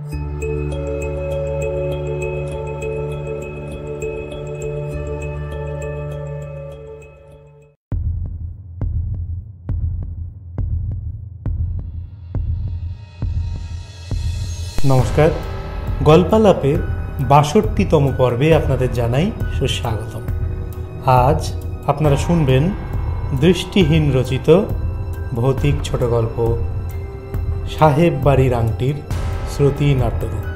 নমস্কার, গল্পালাপের ৬২তম পর্বে আপনাদের জানাই সুস্বাগতম। আজ আপনারা শুনবেন দৃষ্টিহীন রচিত ভৌতিক ছোট গল্প সাহেব বাড়ির আংটির শ্রুতি নাট্যরূপ।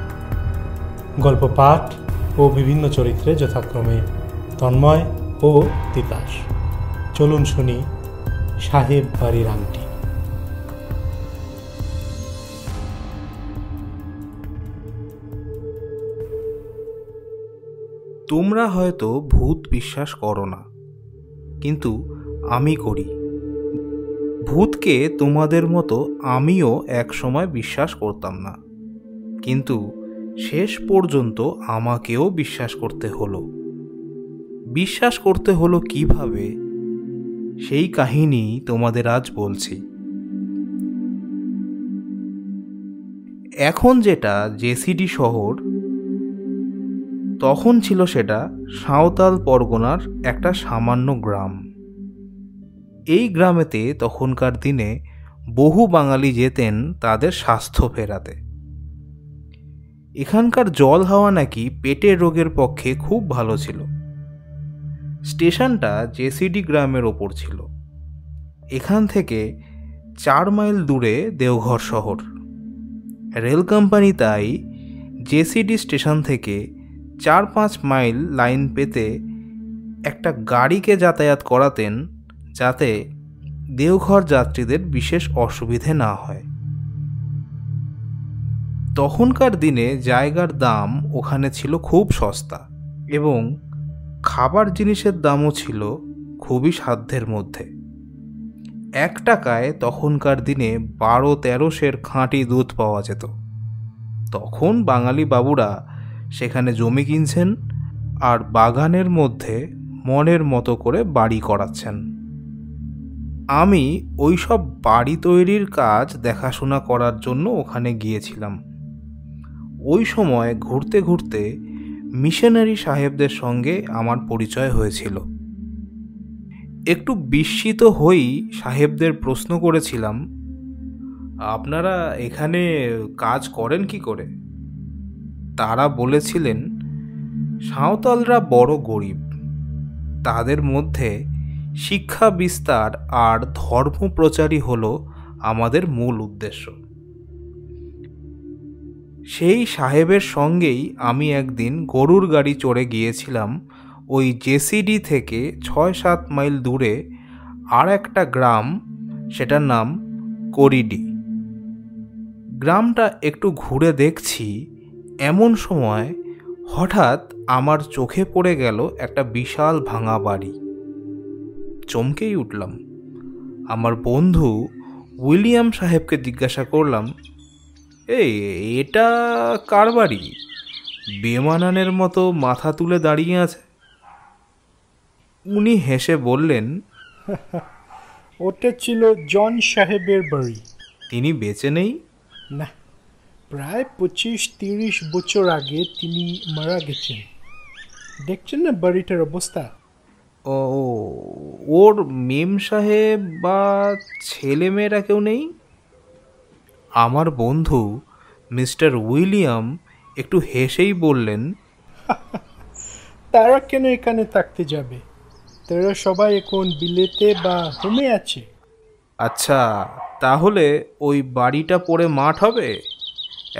গল্প পাঠ ও বিভিন্ন চরিত্রে যথাক্রমে তন্ময় ও তিতাস। চলুন শুনি সাহেব বাড়ির আংটি। তোমরা হয়তো ভূত বিশ্বাস করো না, কিন্তু আমি করি। ভূতকে তোমাদের মতো আমিও একসময় বিশ্বাস করতাম না, কিন্তু শেষ পর্যন্ত আমাকেও বিশ্বাস করতে হলো। বিশ্বাস করতে হলো কিভাবে, সেই কাহিনী তোমাদের আজ বলছি। এখন যেটা জেসিডি শহর, তখন ছিল সেটা সাঁওতাল পরগনার একটা সামান্য গ্রাম। এই গ্রামেতে তখনকার দিনে বহু বাঙালি যেতেন তাদের স্বাস্থ্য ফেরাতে। এখানকার জল হাওয়া নাকি পেটের রোগের পক্ষে খুব ভালো ছিল। স্টেশনটা জেসিডি গ্রামের ওপর ছিল। এখান থেকে 4 মাইল দূরে দেওঘর শহর। রেল কোম্পানি তাই জেসিডি স্টেশন থেকে 4-5 মাইল লাইন পেতে একটা গাড়িকে যাতায়াত করাতেন, যাতে দেওঘর যাত্রীদের বিশেষ অসুবিধে না হয়। তখনকার দিনে জায়গার দাম ওখানে ছিল খুব সস্তা, এবং খাবার জিনিসের দামও ছিল খুবই সাধ্যের মধ্যে। 1 টাকায় তখনকার দিনে 12-13 সের খাঁটি দুধ পাওয়া যেত। তখন বাঙালি বাবুরা সেখানে জমি কিনছেন আর বাগানের মধ্যে মনের মতো করে বাড়ি করাচ্ছেন। আমি ওই সব বাড়ি তৈরির কাজ দেখাশোনা করার জন্য ওখানে গিয়েছিলাম। ওই সময় ঘুরতে ঘুরতে মিশনারি সাহেবদের সঙ্গে আমার পরিচয় হয়েছিল। একটু বিস্মিত হয়েই সাহেবদের প্রশ্ন করেছিলাম, আপনারা এখানে কাজ করেন কি করে? তারা বলেছিলেন, সাঁওতালরা বড় গরিব, তাদের মধ্যে শিক্ষা বিস্তার আর ধর্ম প্রচারই হলো আমাদের মূল উদ্দেশ্য। সেই সাহেবের সঙ্গেই আমি একদিন গরুর গাড়ি চড়ে গিয়েছিলাম ওই জেসিডি থেকে 6-7 মাইল দূরে আর একটা গ্রাম, সেটার নাম করিডি। গ্রামটা একটু ঘুরে দেখছি, এমন সময় হঠাৎ আমার চোখে পড়ে গেল একটা বিশাল ভাঙা বাড়ি। চমকেই উঠলাম। আমার বন্ধু উইলিয়াম সাহেবকে জিজ্ঞাসা করলাম, এটা কার বাড়ি? বেমানানের মতো মাথা তুলে দাঁড়িয়ে আছে। উনি হেসে বললেন, ওটা ছিল জন সাহেবের বাড়ি। তিনি বেঁচে নেই? না, প্রায় 25-30 বছর আগে তিনি মারা গেছেন। দেখছেন না বাড়িটার অবস্থা? ও, ওর মেম সাহেব বা ছেলেমেয়েরা কেউ নেই? আমার বন্ধু মিস্টার উইলিয়াম একটু হেসেই বললেন, তারা কেন এখানে থাকতে যাবে? তারা সবাই এখন বিলেতে বা হোমে আছে। আচ্ছা, তাহলে ওই বাড়িটা পড়ে মাঠ হবে?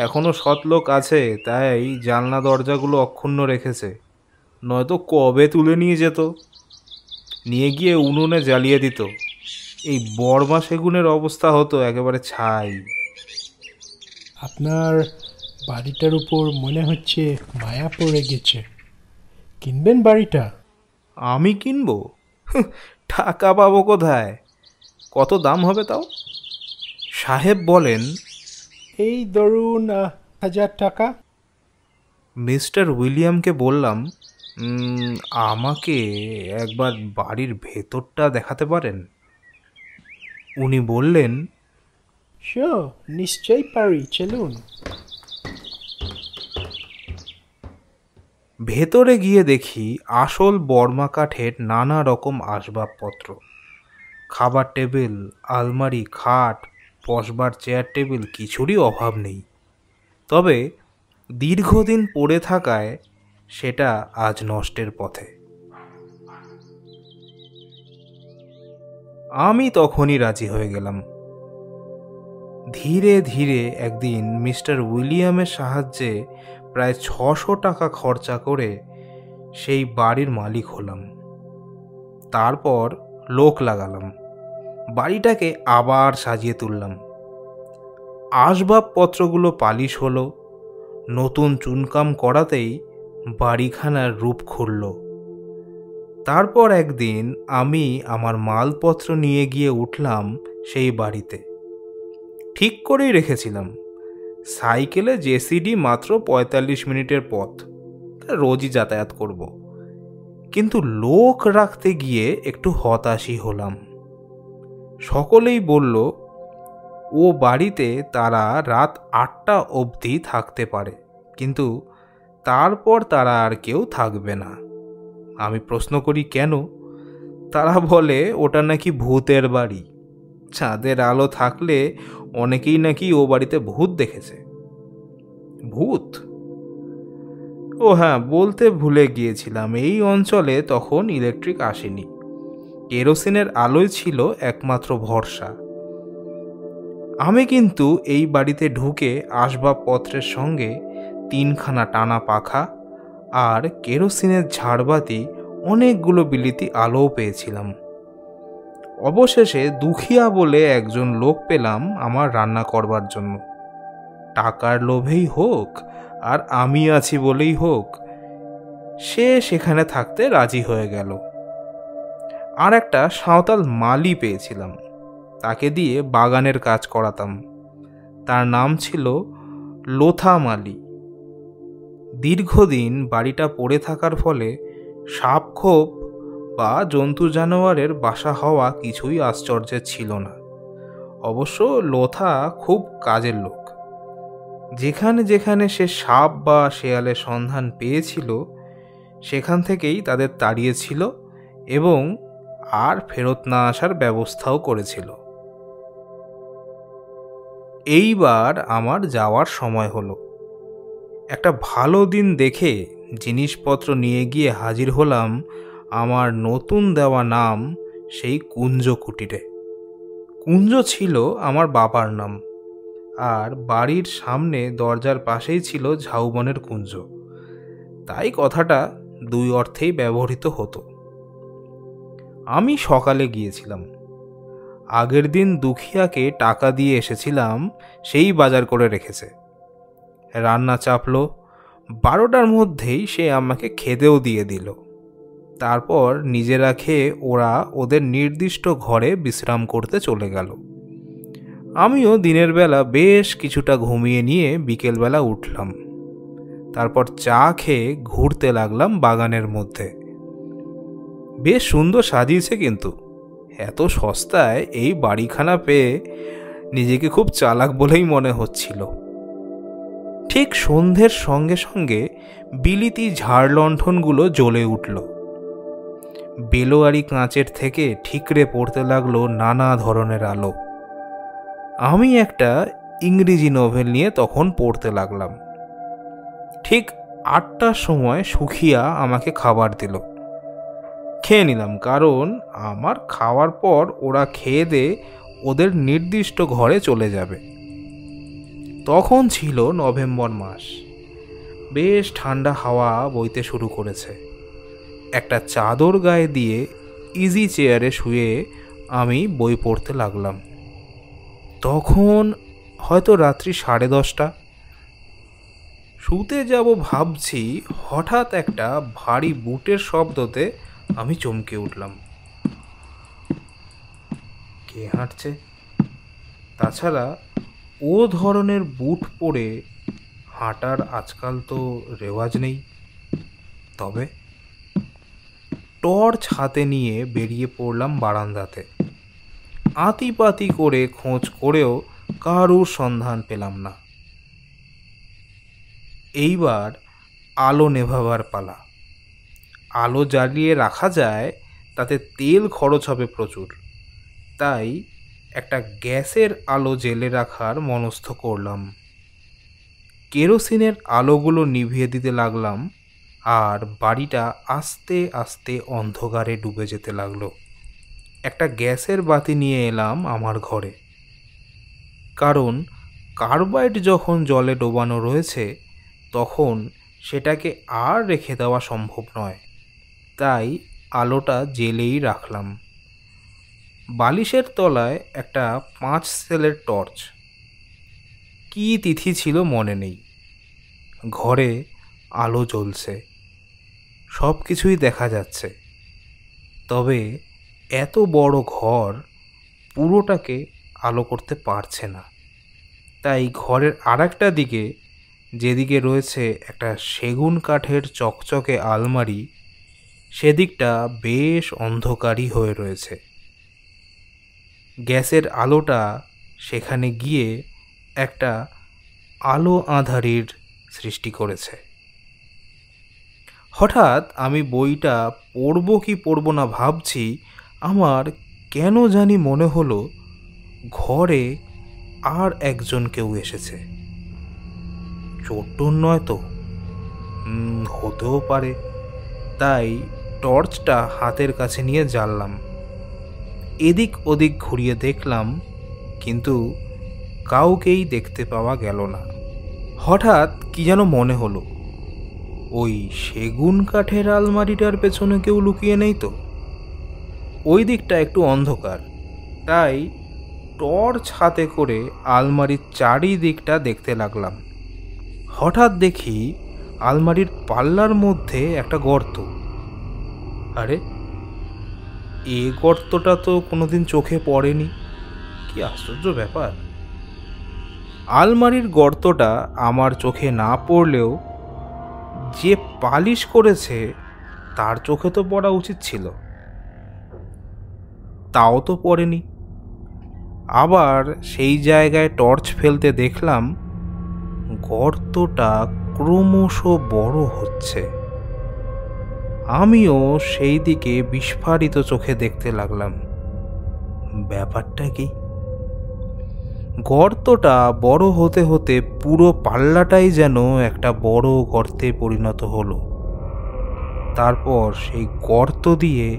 এখনো সৎ লোক আছে, তাই জানলা দরজাগুলো অক্ষুণ্ণ রেখেছে, নয়তো কবে তুলে নিয়ে যেত, নিয়ে গিয়ে উনুনে জ্বালিয়ে দিত। এই বর্মা সেগুনের অবস্থা হতো একেবারে ছাই। আপনার বাড়িটার উপর মনে হচ্ছে মায়া পড়ে গেছে। কিনবেন বাড়িটা? আমি কিনবো? টাকা পাবো কোথায়? কত দাম হবে তাও? সাহেব বলেন, এই ধরুন 1000 টাকা। মিস্টার উইলিয়ামকে বললাম, আমাকে একবার বাড়ির ভেতরটা দেখাতে পারেন? উনি বললেন, নিশ্চয়ই পারি, চলুন। ভেতরে গিয়ে দেখি আসল বর্মা কাঠের নানা রকম আসবাবপত্র, খাবার টেবিল, আলমারি, খাট, বসবার চেয়ার টেবিল কিছুরই অভাব নেই। তবে দীর্ঘদিন পড়ে থাকায় সেটা আজ নষ্টের পথে। আমি তখনই রাজি হয়ে গেলাম। ধীরে ধীরে একদিন মিস্টার উইলিয়ামের সাহায্যে প্রায় 600 টাকা খরচা করে সেই বাড়ির মালিক হলাম। তারপর লোক লাগালাম, বাড়িটাকে আবার সাজিয়ে তুললাম। আসবাবপত্রগুলো পালিশ হলো, নতুন চুনকাম করাতেই বাড়িখানার রূপ খুলল। তারপর একদিন আমি আমার মালপত্র নিয়ে গিয়ে উঠলাম সেই বাড়িতে। ঠিক করেই রেখেছিলাম, সাইকেলে জেসিডি মাত্র 45 মিনিটের পথ, রোজই যাতায়াত করব। কিন্তু লোক রাখতে গিয়ে একটু হতাশই হলাম। সকলেই বলল ও বাড়িতে তারা রাত 8টা অবধি থাকতে পারে, কিন্তু তারপর তারা আর কেউ থাকবে না। আমি প্রশ্ন করি কেন? তারা বলে ওটা নাকি ভূতের বাড়ি, চাঁদের আলো থাকলে অনেকেই নাকি ও বাড়িতে ভূত দেখেছে। ভূত? ও হ্যাঁ, বলতে ভুলে গিয়েছিলাম, এই অঞ্চলে তখন ইলেকট্রিক আসেনি, কেরোসিনের আলোই ছিল একমাত্র ভরসা। আমি কিন্তু এই বাড়িতে ঢুকে আসবাবপত্রের সঙ্গে 3খানা টানা পাখা আর কেরোসিনের ঝাড়বাতি, অনেকগুলো বিলিতি আলোও পেয়েছিলাম। অবশেষে দুখিয়া বলে একজন লোক পেলাম আমার রান্না করবার জন্য। টাকার লোভেই হোক আর আমি আছি বলেই হোক, সে সেখানে থাকতে রাজি হয়ে গেল। আর একটা সাঁওতাল মালি পেয়েছিলাম, তাকে দিয়ে বাগানের কাজ করাতাম। তার নাম ছিল লোথা মালি। দীর্ঘদিন বাড়িটা পড়ে থাকার ফলে সাপখোপ বা জন্তু জানোয়ারের বাসা হওয়া কিছুই আশ্চর্যের ছিল না। অবশ্য লোথা খুব কাজের লোক। যেখানে যেখানে সে সাপ বা শেয়ালের সন্ধান পেয়েছিল সেখান থেকেই তাদের তাড়িয়েছিল এবং আর ফেরত না আসার ব্যবস্থাও করেছিল। এইবার আমার যাওয়ার সময় হলো। একটা ভালো দিন দেখে জিনিসপত্র নিয়ে গিয়ে হাজির হলাম আমার নতুন দেওয়া নাম সেই কুঞ্জ কুটিরে। কুঞ্জ ছিল আমার বাবার নাম, আর বাড়ির সামনে দরজার পাশেই ছিল ঝাউবনের কুঞ্জ, তাই কথাটা দুই অর্থেই ব্যবহৃত হতো। আমি সকালে গিয়েছিলাম, আগের দিন দুখিয়াকে টাকা দিয়ে এসেছিলাম, সেই বাজার করে রেখেছে। রান্না চাপলো, 12টার মধ্যেই সে আমাকে খেতেও দিয়ে দিল। তারপর নিজেরা খেয়ে ওরা ওদের নির্দিষ্ট ঘরে বিশ্রাম করতে চলে গেল। আমিও দিনের বেলা বেশ কিছুটা ঘুমিয়ে নিয়ে বিকেলবেলা উঠলাম। তারপর চা খেয়ে ঘুরতে লাগলাম বাগানের মধ্যে। বেশ সুন্দর সাজিয়েছে, কিন্তু এত সস্তায় এই বাড়িখানা পেয়ে নিজেকে খুব চালাক বলেই মনে হচ্ছিল। ঠিক সন্ধ্যের সঙ্গে সঙ্গে বিলিতি ঝাড় লণ্ঠনগুলো জ্বলে উঠল। বেলোয়ারি কাঁচের থেকে ঠিকরে পড়তে লাগলো নানা ধরনের আলো। আমি একটা ইংরেজি নোভেল নিয়ে তখন পড়তে লাগলাম। ঠিক 8টার সময় সুখিয়া আমাকে খাবার দিল। খেয়ে নিলাম, কারণ আমার খাওয়ার পর ওরা খেয়ে দিয়ে ওদের নির্দিষ্ট ঘরে চলে যাবে। তখন ছিল নভেম্বর মাস, বেশ ঠান্ডা হাওয়া বইতে শুরু করেছে। একটা চাদর গায়ে দিয়ে ইজি চেয়ারে শুয়ে আমি বই পড়তে লাগলাম। তখন হয়তো রাত্রি 10:30। শুতে যাব ভাবছি, হঠাৎ একটা ভারী বুটের শব্দতে আমি চমকে উঠলাম। কে হাঁটছে? তাছাড়া ও ধরনের বুট পরে হাঁটার আজকাল তো রেওয়াজ নেই। তবে টর্চ হাতে নিয়ে বেরিয়ে পড়লাম বারান্দাতে। আতিপাতি করে খোঁজ করেও কারুর সন্ধান পেলাম না। এইবার আলো নেভাবার পালা। আলো জ্বালিয়ে রাখা যায়, তাতে তেল খরচ হবে প্রচুর, তাই একটা গ্যাসের আলো জ্বেলে রাখার মনস্থ করলাম। কেরোসিনের আলোগুলো নিভিয়ে দিতে লাগলাম, আর বাড়িটা আস্তে আস্তে অন্ধকারে ডুবে যেতে লাগলো। একটা গ্যাসের বাতি নিয়ে এলাম আমার ঘরে, কারণ কার্বাইড যখন জলে ডোবানো রয়েছে তখন সেটাকে আর রেখে দেওয়া সম্ভব নয়, তাই আলোটা জ্বেলেই রাখলাম। বালিশের তলায় একটা 5 সেলের টর্চ, কী তিথি ছিল মনে নেই। ঘরে আলো জ্বলছে, সব কিছুই দেখা যাচ্ছে, তবে এত বড় ঘর পুরোটাকে আলো করতে পারছে না। তাই ঘরের আরেকটা দিকে, যেদিকে রয়েছে একটা সেগুন কাঠের চকচকে আলমারি, সেদিকটা বেশ অন্ধকারই হয়ে রয়েছে। গ্যাসের আলোটা সেখানে গিয়ে একটা আলো আঁধারির সৃষ্টি করেছে। হঠাৎ আমি বইটা পড়ব কি পড়ব না ভাবছি, আমার কেন জানি মনে হলো ঘরে আর একজন কেউ এসেছে। চোর নয় তো? হতেও পারে। তাই টর্চটা হাতের কাছে নিয়ে জ্বাললাম। এদিক ওদিক ঘুরিয়ে দেখলাম, কিন্তু কাউকেই দেখতে পাওয়া গেল না। হঠাৎ কি যেন মনে হলো, ওই সেগুন কাঠের আলমারিটার পেছনে কেউ লুকিয়ে নেই তো? ওই দিকটা একটু অন্ধকার, তাই টর্চ হাতে করে আলমারির চারিদিকটা দেখতে লাগলাম। হঠাৎ দেখি আলমারির পাল্লার মধ্যে একটা গর্ত। আরে, এ গর্তটা তো কোনোদিন চোখে পড়েনি, কি আশ্চর্য ব্যাপার। আলমারির গর্তটা আমার চোখে না পড়লেও যে পালিশ করেছে তার চোখে তো পড়া উচিত ছিল, তাও তো পড়েনি। আবার সেই জায়গায় টর্চ ফেলতে দেখলাম গর্তটা ক্রমশ বড় হচ্ছে। আমিও সেই দিকে বিস্ফারিত চোখে দেখতে লাগলাম। ব্যাপারটা কি? গর্তটা বড় হতে হতে পুরো পাল্লাটাই যেন একটা বড় গর্তে পরিণত হলো। তারপর সেই গর্ত দিয়ে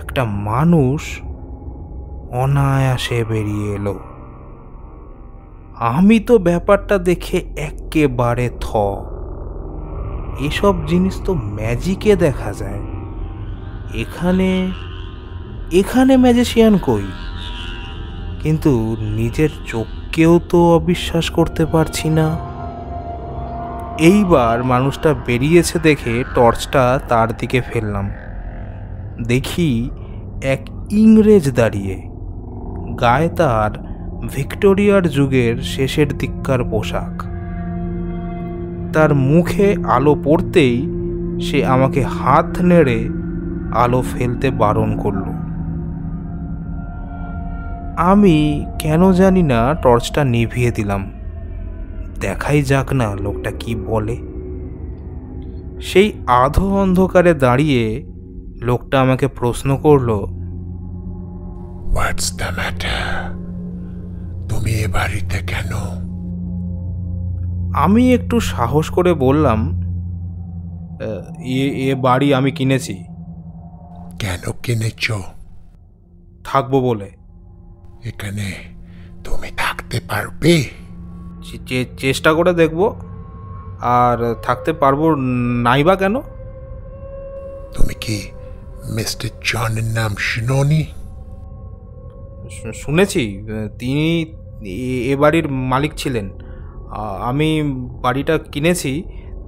একটা মানুষ অনায়াসে বেরিয়ে এলো। আমি তো ব্যাপারটা দেখে একেবারে থ। এসব জিনিস তো ম্যাজিকে দেখা যায়, এখানে ম্যাজিশিয়ান কই? কিন্তু নিজের চোখকেও তো অবিশ্বাস করতে পারছি না। এইবার মানুষটা বেরিয়েছে দেখে টর্চটা তার দিকে ফেললাম। দেখি এক ইংরেজ দাঁড়িয়ে, গায়ে তার ভিক্টোরিয়ার যুগের শেষের দিককার পোশাক। তার মুখে আলো পড়তেই সে আমাকে হাত নেড়ে আলো ফেলতে বারণ করল। আমি কেন জানি না টর্চটা নিভিয়ে দিলাম। দেখাই যাক না লোকটা কি বলে। সেই আধো অন্ধকারে দাঁড়িয়ে লোকটা আমাকে প্রশ্ন করল, হোয়াটস দ্য ম্যাটার? তুমি এ বাড়িতে কেন? আমি একটু সাহস করে বললাম, এ বাড়ি আমি কিনেছি। কেন কিনেছ? থাকবো বলে। এখানে তুমি থাকতে পারবে? চেষ্টা করে দেখব। আর থাকতে পারবো নাইবা কেন? তুমি কি মিস্টার জনের নাম শুনোনি? শুনেছি, তিনি এ বাড়ির মালিক ছিলেন। আমি বাড়িটা কিনেছি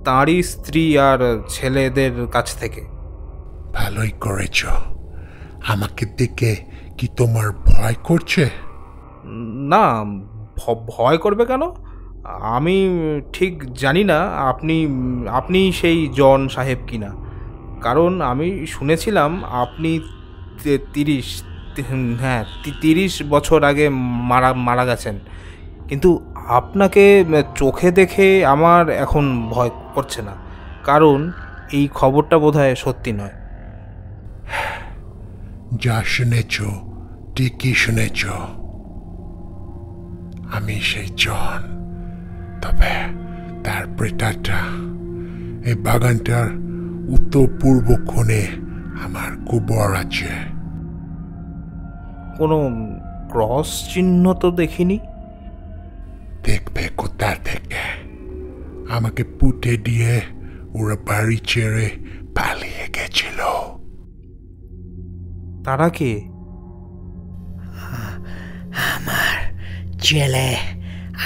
তাঁরই স্ত্রী আর ছেলেদের কাছ থেকে। ভালোই করেছ। আমাকে দেখে কি তোমার ভয় করছে? না, ভয় করবে কেন? আমি ঠিক জানি না আপনি সেই জন সাহেব কিনা, কারণ আমি শুনেছিলাম আপনি 30 বছর আগে মারা গেছেন। কিন্তু আপনাকে চোখে দেখে আমার এখন ভয় করছে না, কারণ এই খবরটা বোধহয় সত্যি নয়। যা শুনেছ ঠিকই শুনেছ। আমি সেই জন, তবে তার প্রেতাটা এই বাগানটার উত্তর পূর্ব কোণে আমার কবর আছে। কোনো ক্রস চিহ্ন তো দেখিনি। দেখবে কোথা থেকে? আমাকে পুঁতে দিয়ে ওরা বাড়ি ছেড়ে পালিয়ে গেছিল। তারা কে? আমার ছেলে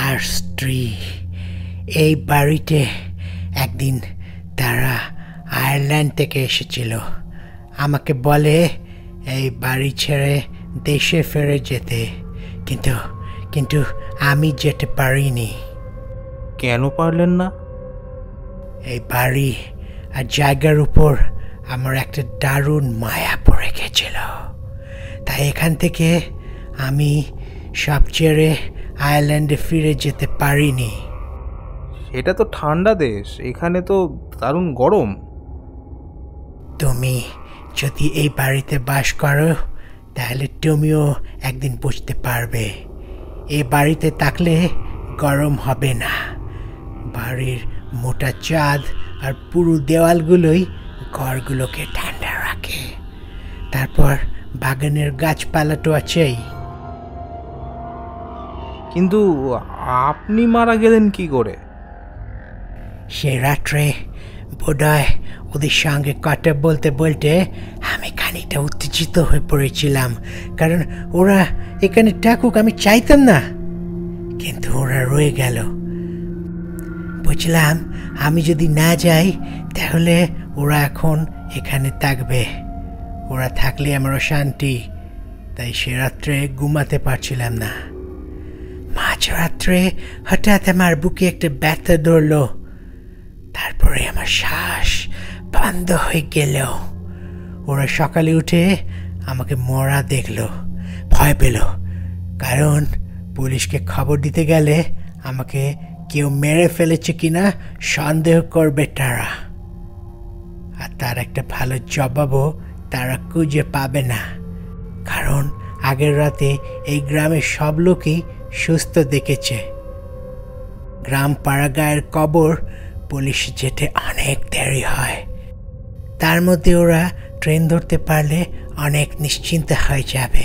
আর স্ত্রী। এই বাড়িতে একদিন তারা আয়ারল্যান্ড থেকে এসেছিল। আমাকে বলে এই বাড়ি ছেড়ে দেশে ফিরে যেতে, কিন্তু কিন্তু আমি যেতে পারিনি। কেন পারলেন না? এই বাড়ি আর জায়গার উপর আমার একটা দারুণ মায়া পড়ে গেছিল, তাই এখান থেকে আমি সব ছেড়ে আয়ারল্যান্ডে ফিরে যেতে পারিনি। এটা তো ঠান্ডা দেশ, এখানে তো দারুণ গরম। তুমি যদি এই বাড়িতে বাস করো তাহলে তুমিও একদিন বুঝতে পারবে, এই বাড়িতে থাকলে গরম হবে না। বাড়ির মোটা চাঁদ আর পুরো দেওয়ালগুলোই ঘরগুলোকে ঠান্ডা রাখে। তারপর বাগানের গাছপালা তো আছেই। কিন্তু আপনি মারা গেলেন কি করে? সে রাত্রে বোধহয় ওদের সঙ্গে কথা বলতে বলতে আমি খানিকটা উত্তেজিত হয়ে পড়েছিলাম, কারণ ওরা এখানে থাকুক আমি চাইতাম না, কিন্তু ওরা রয়ে গেল। বুঝলাম আমি যদি না যাই তাহলে ওরা এখন এখানে থাকবে, ওরা থাকলে আমার শান্তি। তাই সে রাত্রে ঘুমাতে পারছিলাম না। মাঝরাত্রে হঠাৎ আমার বুকে একটা ব্যথা ধরল, তারপরে আমার শ্বাস বন্ধ হয়ে গেল। ওরা সকালে উঠে আমাকে মরা দেখলো, ভয় পেল, কারণ পুলিশকে খবর দিতে গেলে আমাকে কেউ মেরে ফেলেছে কিনা সন্দেহ করবে তারা, আর তার একটা ভালো জবাবও তারা খুঁজে পাবে না, কারণ আগের রাতে এই গ্রামের সব লোকই সুস্থ দেখেছে। গ্রাম পাড়াগাঁয়ের কবর পুলিশ যেতে অনেক দেরি হয়, তার মধ্যে ওরা ট্রেন ধরতে পারলে অনেক নিশ্চিন্ত হয়ে যাবে।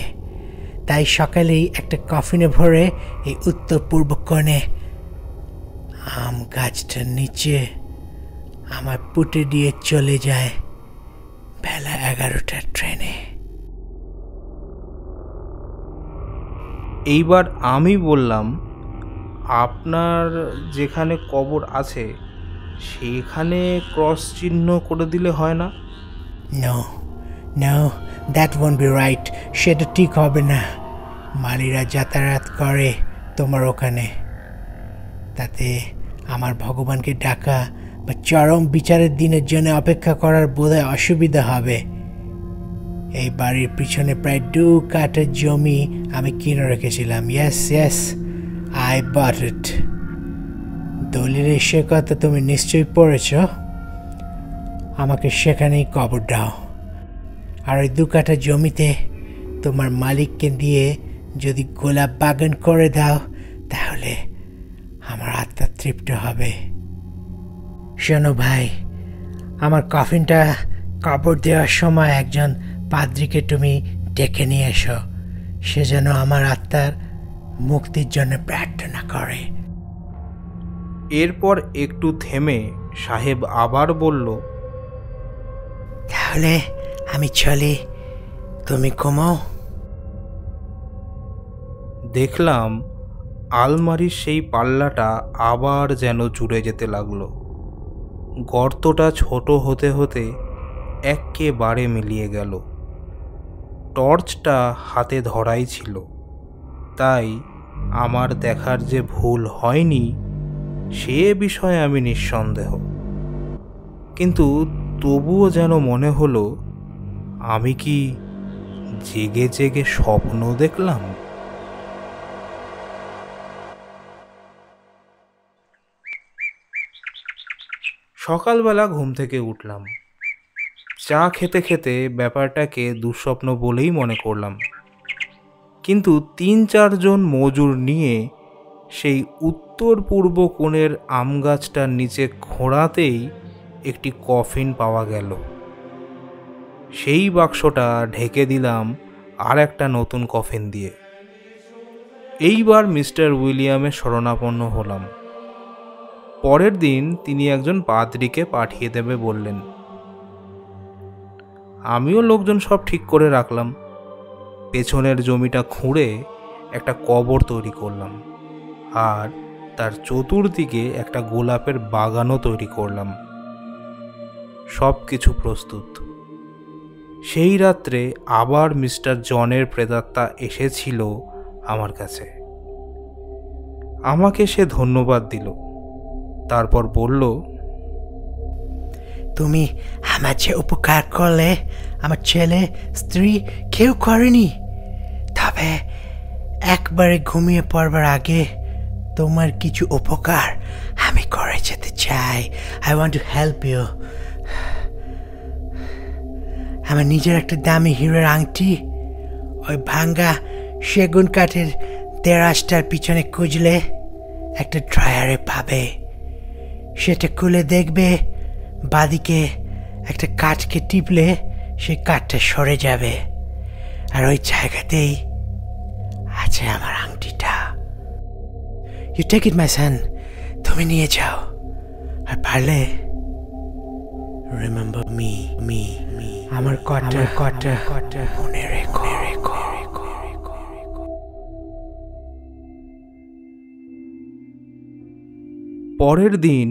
তাই সকালেই একটা কফিনে ভরে এই উত্তর পূর্ব কোণে আম গাছটার নিচে আমার পুঁতে দিয়ে চলে যায় বেলা 11টার ট্রেনে। এইবার আমি বললাম, আপনার যেখানে কবর আছে সেখানে ক্রস চিহ্ন করে দিলে হয় না? No no, that won't be right. সেটা ঠিক হবে না। মালিরা যাতায়াত করে তোমার ওখানে, তাতে আমার ভগবানকে ডাকা বা চরম বিচারের দিনের জন্য অপেক্ষা করার বোধহয় অসুবিধা হবে। এই বাড়ির পিছনে প্রায় 2 কাঠা জমি আমি কিনে রেখেছিলাম। ইয়েস ইয়েস, আই বট ইট। দলিলের সে কথা তুমি নিশ্চয়ই পড়েছ। আমাকে সেখানেই কবর দাও, আর ওই 2 কাঠা জমিতে তোমার মালিককে দিয়ে যদি গোলাপ বাগান করে দাও তাহলে আমার আত্মা তৃপ্ত হবে। শোনো ভাই, আমার কফিনটা কবর দেওয়ার সময় একজন পাদ্রীকে তুমি ডেকে নিয়ে এসো, সে যেন আমার আত্মার মুক্তির জন্য প্রার্থনা করে। এরপর একটু থেমে সাহেব আবার বলল, তাহলে আমি চলি, তুমি ঘুমাও। দেখলাম আলমারির সেই পাল্লাটা আবার যেন জুড়ে যেতে লাগলো। গর্তটা ছোট হতে হতে একেবারে মিলিয়ে গেল। টর্চটা হাতে ধরাই ছিল, তাই আমার দেখার যে ভুল হয়নি সে বিষয়ে আমি নিঃসন্দেহ। কিন্তু তবুও যেন মনে হলো আমি কি জেগে জেগে স্বপ্ন দেখলাম? সকালবেলা ঘুম থেকে উঠলাম। চা খেতে খেতে ব্যাপারটাকে দুঃস্বপ্ন বলেই মনে করলাম, কিন্তু ৩-৪ জন মজুর নিয়ে সেই উত্তর পূর্ব কোণের আম গাছটার নিচে খোঁড়াতেই একটি কফিন পাওয়া গেল। সেই বাক্সটা ঢেকে দিলাম আর একটা নতুন কফিন দিয়ে। এইবার মিস্টার উইলিয়ামের শরণাপন্ন হলাম। পরের দিন তিনি একজন পাদ্রীকে পাঠিয়ে দেবে বললেন। আমিও লোকজন সব ঠিক করে রাখলাম। পেছনের জমিটা খুঁড়ে একটা কবর তৈরি করলাম, আর তার চতুর্দিকে একটা গোলাপের বাগানও তৈরি করলাম। সব কিছু প্রস্তুত। সেই রাত্রে আবার মিস্টার জনের প্রেতাত্মা এসেছিল আমার কাছে। আমাকে সে ধন্যবাদ দিল, তারপর বলল, তুমি আমার যে উপকার করলে আমার ছেলে স্ত্রী কেউ করেনি। তবে একবারে ঘুমিয়ে পড়বার আগে তোমার কিছু উপকার আমি করে যেতে চাই। I want to help you. আমার নিজের একটা দামি হীরের আংটি ওই ভাঙ্গা সেগুন কাঠের দেরাজটার পিছনে খুঁজলে একটা ড্রয়ারে পাবে। সেটা খুলে দেখবে বাদিকে একটা কাঠকে টিপলে সেই কাঠটা সরে যাবে, আর ওই জায়গাতেই আছে আমার আংটিটা। ইউ টেক ইট মাই সান, তুমি নিয়ে যাও, আর পারলে রিমেম্বার মি মি মি আমার কথা মনে রেখো। পরের দিন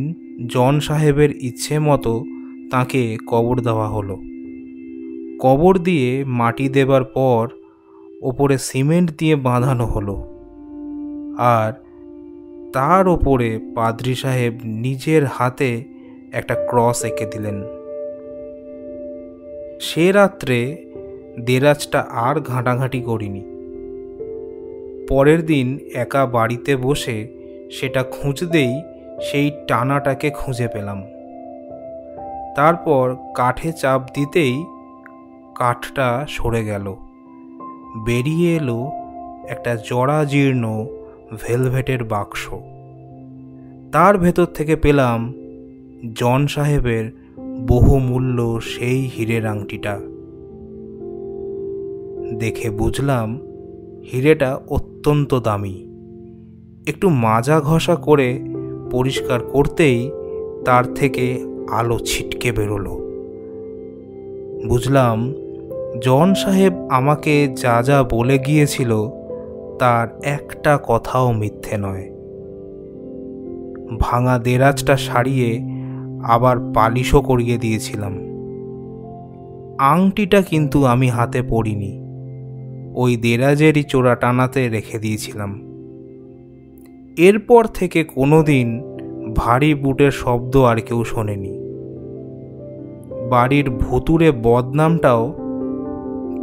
জন সাহেবের ইচ্ছে মতো তাকে কবর দেওয়া হলো। কবর দিয়ে মাটি দেবার পর ওপরে সিমেন্ট দিয়ে বাঁধানো হলো, আর তার ওপরে পাদ্রী সাহেব নিজের হাতে একটা ক্রস এঁকে দিলেন। সে রাত্রে দেরাজটা আর ঘাঁটাঘাঁটি করিনি। পরের দিন একা বাড়িতে বসে সেটা খুঁজতেই সেই টানাটাকে খুঁজে পেলাম। তারপর কাঠে চাপ দিতেই কাঠটা সরে গেল। বেরিয়ে এলো একটা জরাজীর্ণ ভেলভেটের বাক্স। তার ভেতর থেকে পেলাম জন সাহেবের বহুমূল্য সেই হীরের আংটিটা। দেখে বুঝলাম হীরেটা অত্যন্ত দামি। একটু মাজা ঘষা করে পরিষ্কার করতেই তার থেকে আলো ছিটকে বেরোলো। বুঝলাম জন সাহেব আমাকে যা যা বলে গিয়েছিল তার একটা কথাও মিথ্যে নয়। ভাঙা দেরাজটা সারিয়ে আবার পালিশও করিয়ে দিয়েছিলাম। আংটিটা কিন্তু আমি হাতে পরিনি, ওই দেরাজেরই চোরা টানাতে রেখে দিয়েছিলাম। এরপর থেকে কোনোদিন ভারী বুটের শব্দ আর কেউ শোনেনি। বাড়ির ভুতুড়ে বদনামটাও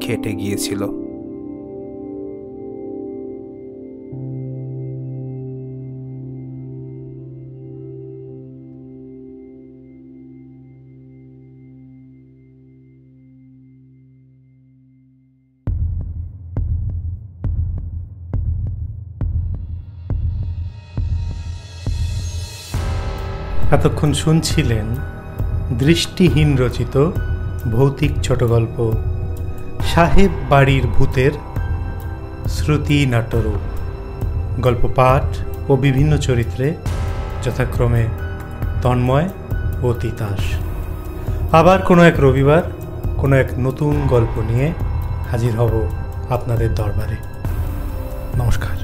কেটে গিয়েছিল। এতক্ষণ শুনছিলেন দৃষ্টিহীন রচিত ভৌতিক ছোটগল্প সাহেব বাড়ির ভূতের শ্রুতি নাট্যরূপ। গল্প পাঠ ও বিভিন্ন চরিত্রে যথাক্রমে তন্ময় ও তিতাস। আবার কোনো এক রবিবার কোনো এক নতুন গল্প নিয়ে হাজির হব আপনাদের দরবারে। নমস্কার।